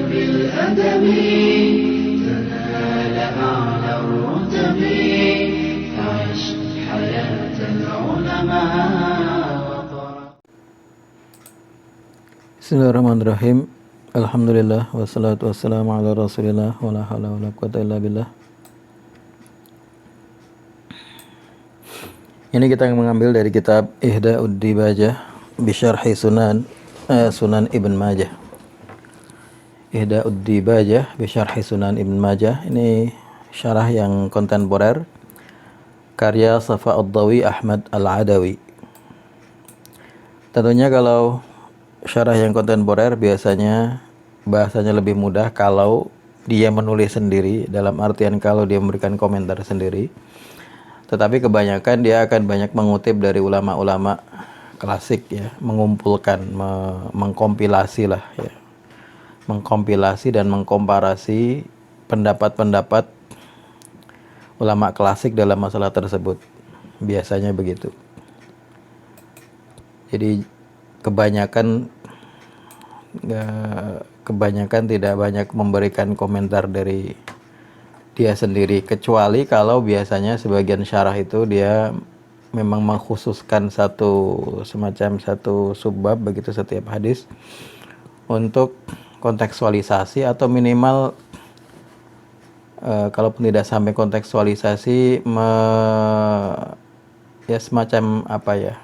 بالأدب تنال أعلى الرتب فعش حياة العلماء. Bismillahirrahmanirrahim. Alhamdulillah wassalatu wassalamu ala Rasulillah wala haula wala quwwata illa billah. Ini kita mengambil dari kitab Ihda'ud Dibajah bi Syarhi Sunan Ibn Majah. Ihda'ud Dibajah bi Syarhi Sunan Ibn Majah. Ini syarah yang kontemporer karya Safa'ud-Dawi Ahmad Al-Adawi. Tentunya kalau syarah yang kontemporer biasanya bahasanya lebih mudah kalau dia menulis sendiri, dalam artian kalau dia memberikan komentar sendiri. Tetapi kebanyakan dia akan banyak mengutip dari ulama-ulama klasik ya, mengumpulkan, mengkompilasi lah ya. Mengkompilasi dan mengkomparasi pendapat-pendapat ulama klasik dalam masalah tersebut. Biasanya begitu. Jadi kebanyakan tidak banyak memberikan komentar dari dia sendiri, kecuali kalau biasanya sebagian syarah itu dia memang mengkhususkan semacam satu subbab begitu setiap hadis untuk kontekstualisasi atau minimal kalaupun tidak sampai kontekstualisasi ya semacam apa ya,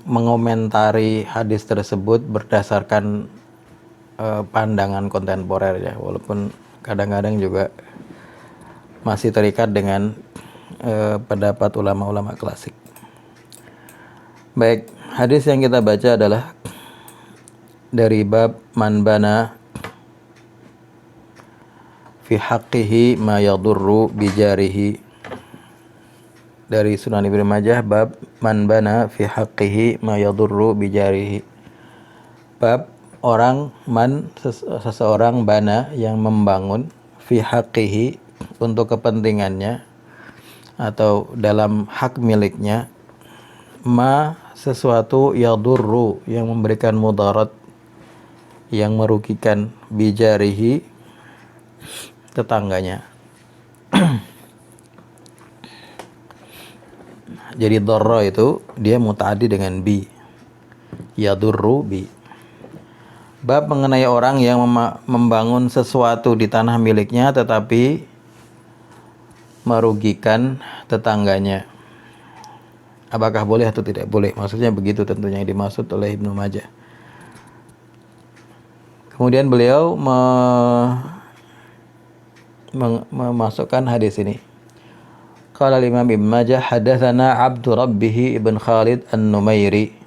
mengomentari hadis tersebut berdasarkan pandangan kontemporer ya, walaupun kadang-kadang juga masih terikat dengan pendapat ulama-ulama klasik. Baik, hadis yang kita baca adalah dari bab man bana fi haqqihi ma yadurru bijarihi, dari Sunan Ibnu Majah, bab man bana fi haqqihi ma yadurru bijarihi. Bab seseorang bana yang membangun fi haqqihi untuk kepentingannya atau dalam hak miliknya, ma sesuatu yadurru yang memberikan mudarat, yang merugikan, bijarihi tetangganya. Jadi dharra itu dia muta'addi dengan bi, yadurru bi. Bab mengenai orang yang membangun sesuatu di tanah miliknya tetapi merugikan tetangganya. Apakah boleh atau tidak boleh? Maksudnya begitu tentunya yang dimaksud oleh Ibnu Majah. Kemudian beliau memasukkan hadis ini. Qala Imam Ibnu Majah hadatsana Abdu Rabbih ibn Khalid An-Numairi,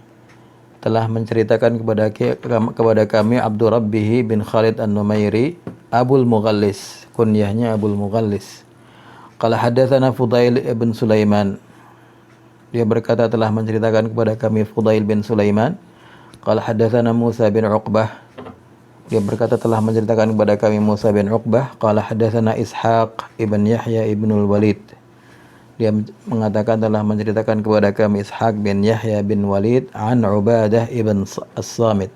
telah menceritakan kepada kami Abdu Rabbih bin Khalid An-Numairi, Abul Mughallis, kunyahnya Abul Mughallis. Qala hadatsana Fudail ibn Sulaiman, dia berkata telah menceritakan kepada kami Fudail bin Sulaiman. Qala hadatsana Musa bin Uqbah, dia berkata telah menceritakan kepada kami Musa bin Uqbah. Qala hadatsana Ishaq ibn Yahya ibnul Walid, dia mengatakan telah menceritakan kepada kami Ishaq bin Yahya bin Walid an Ubadah ibn As-Samit,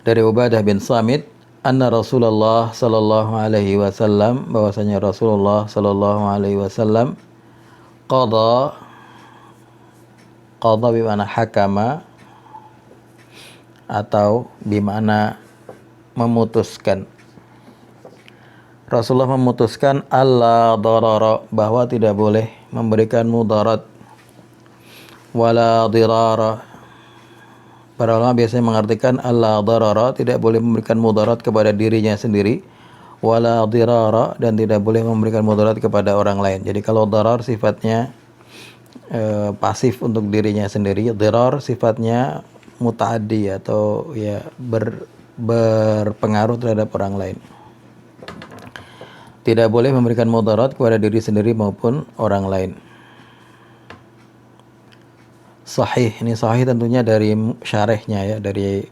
dari Ubadah bin Samit, anna Rasulullah sallallahu alaihi wasallam, bahwasanya Rasulullah sallallahu alaihi wasallam qada bimana hakama atau bimana memutuskan. Rasulullah memutuskan alla darara, bahwa tidak boleh memberikan mudarat, wala dirara. Para ulama biasanya mengartikan alla darara, tidak boleh memberikan mudarat kepada dirinya sendiri, wala dirara, dan tidak boleh memberikan mudarat kepada orang lain. Jadi kalau darar sifatnya pasif untuk dirinya sendiri, dirar sifatnya mutaaddi atau ya berpengaruh terhadap orang lain. Tidak boleh memberikan mudarat kepada diri sendiri maupun orang lain. Sahih, ini sahih tentunya dari syarihnya ya, dari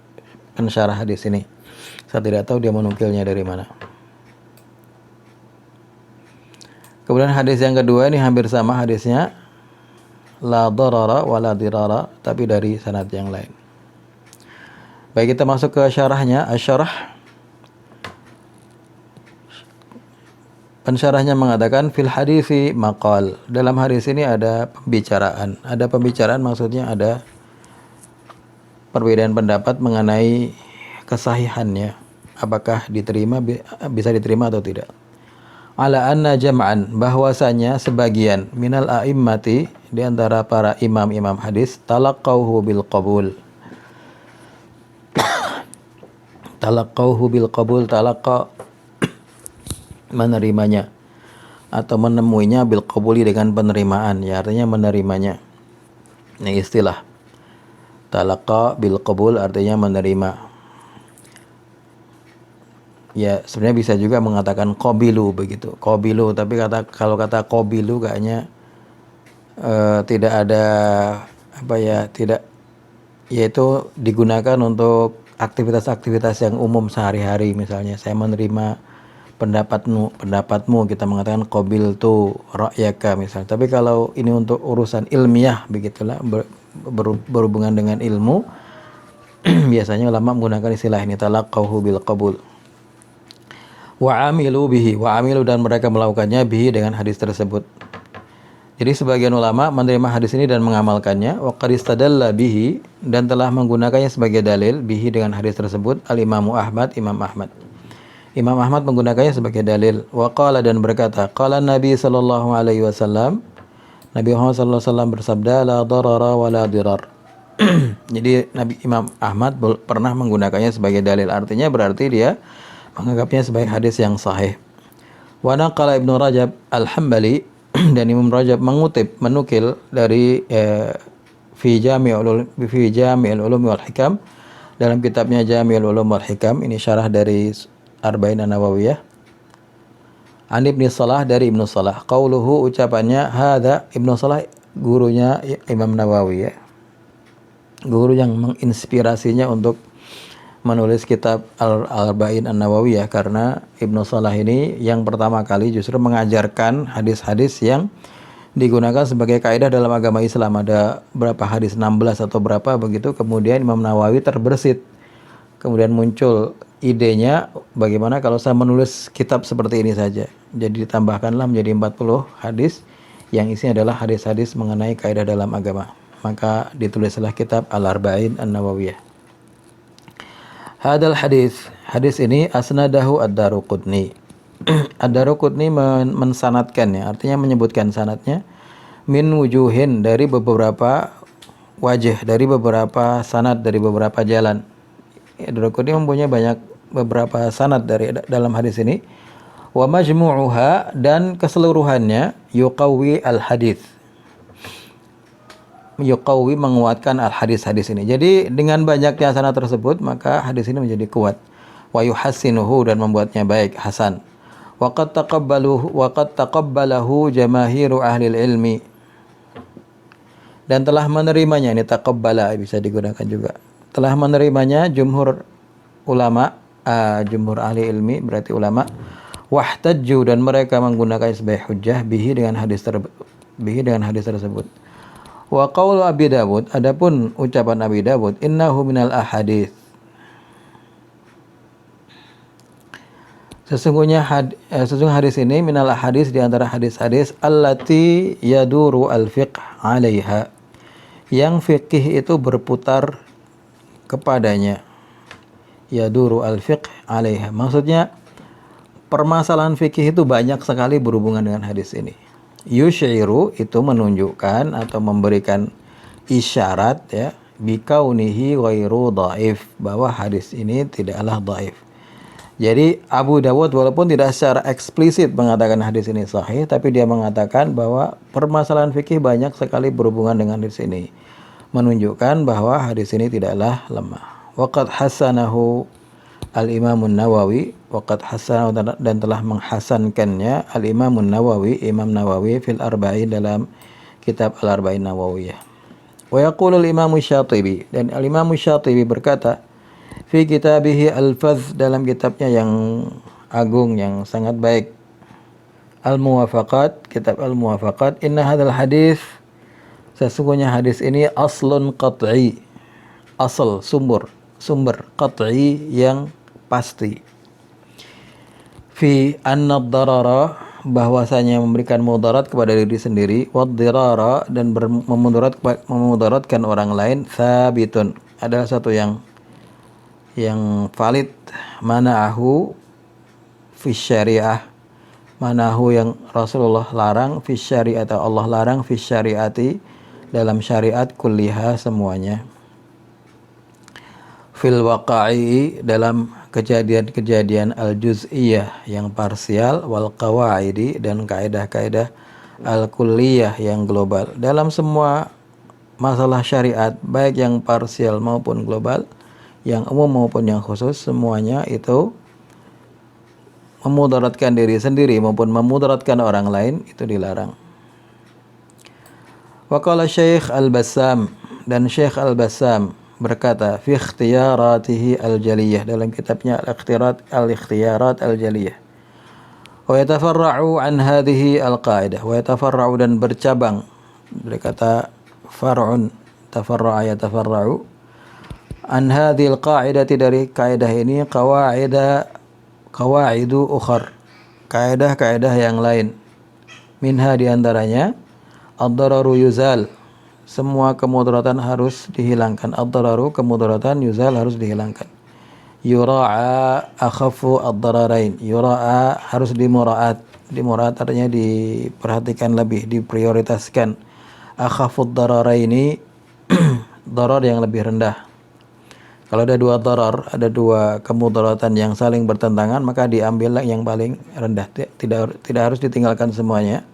pensyarah hadis ini. Saya tidak tahu dia menukilnya dari mana. Kemudian hadis yang kedua ini hampir sama hadisnya, la darara wa la dirara, tapi dari sanad yang lain. Baik, kita masuk ke syarahnya. Asyarah, pensyarahnya mengatakan fil hadisi maqal. Dalam hadis ini ada pembicaraan. Ada pembicaraan maksudnya ada perbedaan pendapat mengenai kesahihannya. Apakah bisa diterima atau tidak. Ala anna jam'an, bahwasanya sebagian minal a'immati di antara para imam-imam hadis talaqauhu bil qabul. Talaqauhu bil qabul, talaqa menerimanya atau menemuinya bil qabuli dengan penerimaan, ya artinya menerimanya. Ini istilah. Talaqa bil qabul artinya menerima. Ya, sebenarnya bisa juga mengatakan qabilu begitu. Qabilu, tapi kalau kata qabilu kayaknya tidak ada tidak, yaitu digunakan untuk aktivitas-aktivitas yang umum sehari-hari. Misalnya saya menerima pendapatmu, kita mengatakan qabiltu ra'yaka misalnya. Tapi kalau ini untuk urusan ilmiah begitulah, berhubungan dengan ilmu, biasanya ulama menggunakan istilah ini, talaqahu bil qabul. Wa amilu bihi, wa amilu dan mereka melakukannya bihi dengan hadis tersebut. Jadi sebagian ulama menerima hadis ini dan mengamalkannya. Wa qad istadalla bihi, dan telah menggunakannya sebagai dalil bihi dengan hadis tersebut al-Imamu Ahmad, Imam Ahmad. Imam Ahmad menggunakannya sebagai dalil. Wa qala, dan berkata, qala Nabi sallallahu alaihi wasallam, Nabi Muhammad sallallahu alaihi wasallam bersabda, la darara wa la dirar. Jadi Imam Ahmad pernah menggunakannya sebagai dalil. Artinya berarti dia menganggapnya sebagai hadis yang sahih. Wa naqala Ibnu Rajab Al-Hambali, dan Imam Rajab menukil dari fi Jami'ul Ulum wal Hikam, dalam kitabnya Jami'ul Ulum wal Hikam. Ini syarah dari Arba'in An-Nawawiyah. An Ibnu Salah, dari Ibnu Salah. Qauluhu, ucapannya, hadza Ibnu Salah gurunya Imam Nawawi, ya. Guru yang menginspirasinya untuk menulis kitab Al-Arba'in An-Nawawiyah, karena Ibnu Salah ini yang pertama kali justru mengajarkan hadis-hadis yang digunakan sebagai kaidah dalam agama Islam. Ada berapa hadis, 16 atau berapa begitu. Kemudian Imam Nawawi terbersit. Kemudian muncul idenya, bagaimana kalau saya menulis kitab seperti ini saja. Jadi ditambahkanlah menjadi 40 hadis yang isinya adalah hadis-hadis mengenai kaidah dalam agama. Maka ditulislah kitab Al-Arba'in An-Nawawiyah. Hadal hadis ini asnadahu ad-Daruqutni. Ad-Daruqutni mensanadkannya, artinya menyebutkan sanadnya, min wujuhin, dari beberapa wajah, dari beberapa sanad, dari beberapa jalan. Ad-Daruqutni mempunyai beberapa sanad dalam hadis ini. Wa majmu'uha, dan keseluruhannya yuqawwi al-hadis, yuqawwi, menguatkan al-hadis ini. Jadi dengan banyaknya sanad tersebut, maka hadis ini menjadi kuat. Wa yuhassinuhu, dan membuatnya baik, hasan. Wa qad taqabbalahu jamaahiru ahli ilmi, dan telah menerimanya. Ini taqabbala bisa digunakan juga. Telah menerimanya jumhur ulama, jumhur ahli ilmi berarti ulama. Wahtajju, dan mereka menggunakannya sebagai hujjah bihi, dengan hadis tersebut. Wa qaulu Abi Dawud, adapun ucapan Abi Dawud, innahu minal ahadits, sesungguhnya hadis ini minal ahadits, di antara hadis-hadis allati yaduru al-fiqh 'alaiha, yang fikih itu berputar kepadanya. Yaduru al-fiqh 'alaiha, maksudnya permasalahan fikih itu banyak sekali berhubungan dengan hadis ini. Yushiru, itu menunjukkan atau memberikan isyarat, ya, bikaunihi ghairu dhaif, bahwa hadis ini tidaklah dhaif. Jadi Abu Dawud walaupun tidak secara eksplisit mengatakan hadis ini sahih, tapi dia mengatakan bahwa permasalahan fikih banyak sekali berhubungan dengan hadis ini, menunjukkan bahwa hadis ini tidaklah lemah. Waqad hasanahu Al-Imamun Nawawi, waqad hasanahu, dan telah menghasankannya Al-Imamun Nawawi, Imam Nawawi, fil Arba'in, dalam kitab Al-Arba'in Nawawiyah. Wa yaqulu al-Imam Syatibi, dan Al-Imam Syatibi berkata fi kitabihi Al-Fadh, dalam kitabnya yang agung, yang sangat baik, Al-Muwafaqat, kitab Al-Muwafaqat, inna hadzal hadis, sesungguhnya hadis ini aslun qat'i, asal, sumber sumber qat'i yang pasti. Fi anna ad-darara, bahwasanya memberikan mudarat kepada diri sendiri, wad dirara, dan memudaratkan orang lain, tsabitun, adalah satu yang valid, mana'ahu fi syariah, manahu yang Rasulullah larang, fi syariat atau Allah larang, fi syariati dalam syariat, kulliha semuanya, fil waqa'i dalam kejadian-kejadian al-juz'iyah yang parsial, wal qawaidi dan kaidah-kaidah al-kulliyah yang global. Dalam semua masalah syariat, baik yang parsial maupun global, yang umum maupun yang khusus, semuanya itu memudaratkan diri sendiri maupun memudaratkan orang lain itu dilarang. Wa qala Syekh Al-Bassam, dan Syekh Al-Bassam berkata fi ikhtiyaratihi al-jaliyah, dalam kitabnya al-ikhtiyarat al-jaliyah, wa yatafarra'u an hadhihi al-qa'idah, wa yatafarra'u dan bercabang, berkata far'un, tafarra'a yatafarra'u, an hadhihi al-qa'idati dari kaidah ini, qawaidu ukhar, kaidah-kaidah yang lain, minha diantaranya ad-dararu yuzal, semua kemudaratan harus dihilangkan, ad-dararu kemudaratan, yuzal harus dihilangkan, yura'a akhafu ad-dararain, yura'a harus dimuraat artinya diperhatikan lebih, diprioritaskan, akhafu ad-dararaini darar yang lebih rendah. Kalau ada dua darar, ada dua kemudaratan yang saling bertentangan, maka diambil yang paling rendah. Tidak harus ditinggalkan semuanya.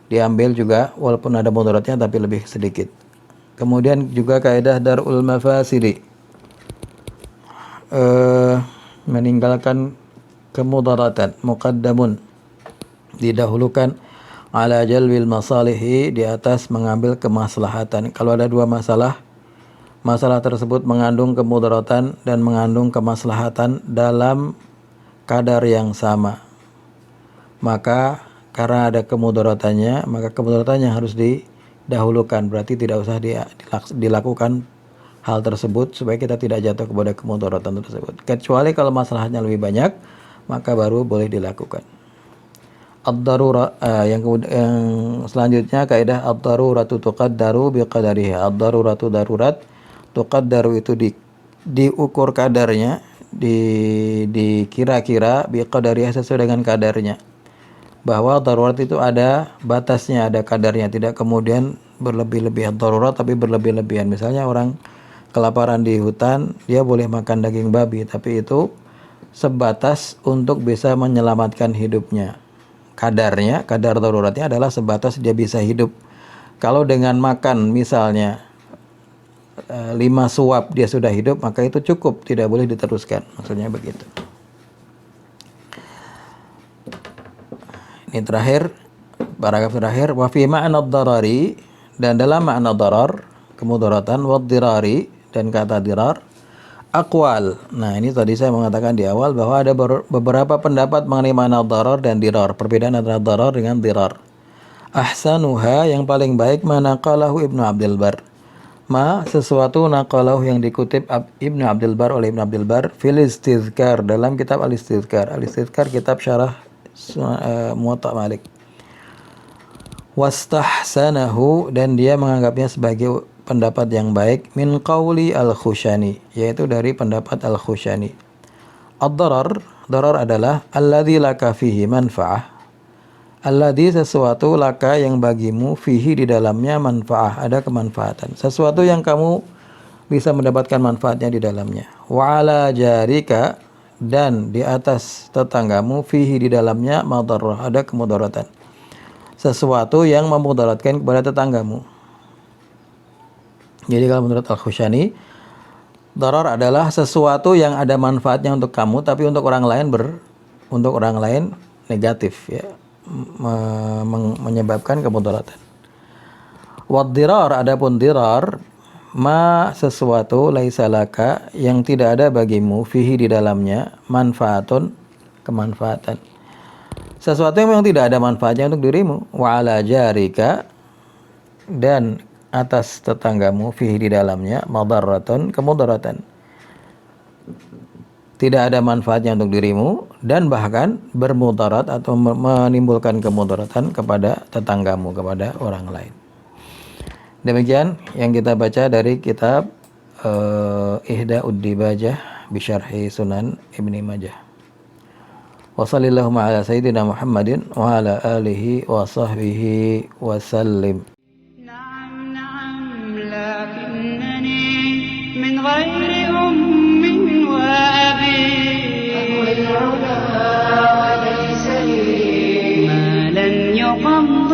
Diambil juga walaupun ada mudaratnya tapi lebih sedikit. Kemudian juga kaidah darul mafasidi, meninggalkan kemudaratan, muqaddamun, didahulukan, ala jalbil masalihi, di atas mengambil kemaslahatan. Kalau ada dua masalah tersebut mengandung kemudaratan dan mengandung kemaslahatan dalam kadar yang sama, maka karena ada kemudaratannya, maka kemudaratannya harus didahulukan. Berarti tidak usah dilakukan hal tersebut supaya kita tidak jatuh kepada kemudaratan tersebut. Kecuali kalau masalahnya lebih banyak, maka baru boleh dilakukan. Ad-darura, yang selanjutnya kaidah ad-daruratu tuqaddaru biqadariha. Ad-daruratu darurat, tuqaddaru itu diukur kadarnya, dikira-kira, biqadariha sesuai dengan kadarnya. Bahwa darurat itu ada batasnya, ada kadarnya, tidak kemudian berlebih-lebihan. Darurat tapi berlebih-lebihan. Misalnya orang kelaparan di hutan, dia boleh makan daging babi, tapi itu sebatas untuk bisa menyelamatkan hidupnya. Kadarnya, kadar daruratnya adalah sebatas dia bisa hidup. Kalau dengan makan misalnya 5 suap dia sudah hidup, maka itu cukup, tidak boleh diteruskan. Maksudnya begitu. Ini terakhir, paragraf terakhir, wa fi ma'na ad-darari, dan dalam makna darar, kemudaratan, wa dirari, dan kata dirar, aqwal. Nah, ini tadi saya mengatakan di awal bahwa ada beberapa pendapat mengenai makna darar dan dirar, perbedaan antara darar dengan dirar. Ahsanuha, yang paling baik, mana qalahu Ibnu Abdul Bar, sesuatu naqalahu yang dikutip Ibnu Abdul Bar oleh Ibnu Abdul Bar, fil istizkar, dalam kitab al-istizkar. Al-istizkar kitab syarah Muwatta Malik. Wastahsanahu, dan dia menganggapnya sebagai pendapat yang baik, min qauli al-Khushani, yaitu dari pendapat al-Khushani. Ad-darar, darar adalah alladzi laka fihi manfa'ah, alladzi sesuatu laka yang bagimu, fihi di dalamnya, manfaah ada kemanfaatan, sesuatu yang kamu bisa mendapatkan manfaatnya di dalamnya. Wa ala jarika, dan di atas tetanggamu, fihi di dalamnya, madarrah ada kemudaratan, sesuatu yang memudaratkan kepada tetanggamu. Jadi kalau menurut Al-Khushani, darar adalah sesuatu yang ada manfaatnya untuk kamu tapi untuk orang lain negatif, ya, menyebabkan kemudaratan. Wad dirar, adapun dirar, sesuatu laisa laka yang tidak ada bagimu, fihi di dalamnya, manfaatun kemanfaatan, sesuatu yang memang tidak ada manfaatnya untuk dirimu. Wa ala jarika, dan atas tetanggamu, fihi di dalamnya, madarratun kemudaratan, tidak ada manfaatnya untuk dirimu dan bahkan bermudarat atau menimbulkan kemudaratan kepada tetanggamu, kepada orang lain. Demikian yang kita baca dari kitab Ihda'ud Dibajah bi Syarhi Sunan Ibni Majah. Wa sallallahu ala sayyidina Muhammadin wa ala alihi wa sahbihi wa sallim. نعم نعم لكنني من غير أم وأبي أهوى العلا وليس لي مالا يقم